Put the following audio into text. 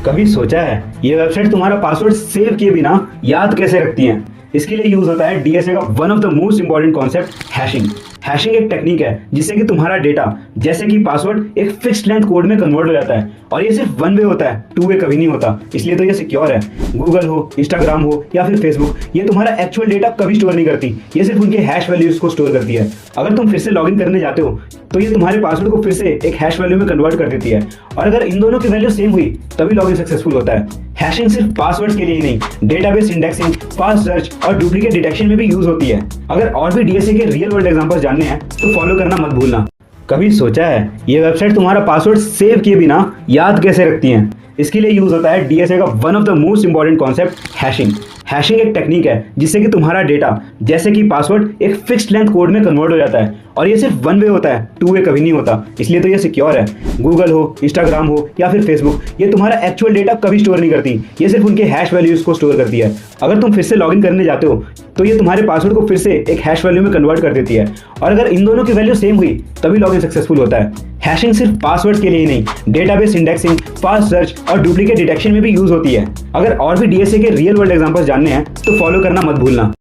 कभी सोचा है ये वेबसाइट तुम्हारा पासवर्ड सेव किए बिना याद कैसे रखती हैं? इसके लिए यूज होता है डीएसए का one of the most important concept, hashing. Hashing एक टेक्निक है जिससे कि तुम्हारा डेटा जैसे कि पासवर्ड एक फिक्स्ड लेंथ कोड में कन्वर्ट हो जाता है, और ये सिर्फ वन वे होता है, टू वे कभी नहीं होता। इसलिए तो ये सिक्योर है। गूगल हो, इंस्टाग्राम हो या फिर फेसबुक, ये तुम्हारा एक्चुअल डेटा कभी स्टोर नहीं करती, ये सिर्फ उनके हैश वैल्यूज को स्टोर करती है। अगर तुम फिर से लॉगिन करने जाते हो तो ये तुम्हारे पासवर्ड को फिर से एक हैश वैल्यू में कन्वर्ट कर देती है, और अगर इन दोनों की वैल्यू सेम हुई तभी लॉगिन सक्सेसफुल होता है। हैशिंग सिर्फ पासवर्ड्स के लिए ही नहीं, डेटाबेस इंडेक्सिंग, फास्ट सर्च और डुप्लीकेट डिटेक्शन में भी यूज होती है। अगर और भी डीएसए के रियल वर्ल्ड एग्जांपल्स जानने हैं तो फॉलो करना मत भूलना। कभी सोचा है ये वेबसाइट तुम्हारा पासवर्ड सेव किए बिना याद कैसे रखती हैं? इसके लिए यूज होता है डीएसए का one of the most important concept, hashing. Hashing एक टेक्निक है जिससे कि तुम्हारा डेटा जैसे कि पासवर्ड एक फिक्स्ड लेंथ कोड में कन्वर्ट हो जाता है, और ये सिर्फ वन वे होता है, टू वे कभी नहीं होता। इसलिए तो ये सिक्योर है। गूगल हो, इंस्टाग्राम हो या फिर फेसबुक, ये तुम्हारा एक्चुअल डेटा कभी स्टोर नहीं करती, ये सिर्फ उनके हैश वैल्यूज को स्टोर करती है। अगर तुम फिर से लॉगिन करने जाते हो तो ये तुम्हारे पासवर्ड को फिर से एक हैश वैल्यू में कन्वर्ट कर देती है, और अगर इन दोनों की वैल्यू सेम हुई तभी लॉगिन सक्सेसफुल होता है। हैशिंग सिर्फ पासवर्ड्स के लिए ही नहीं, डेटाबेस इंडेक्सिंग, फास्ट सर्च और डुप्लीकेट डिटेक्शन में भी यूज होती है। अगर और भी डीएसए के रियल वर्ल्ड एग्जांपल्स जानने हैं तो फॉलो करना मत भूलना।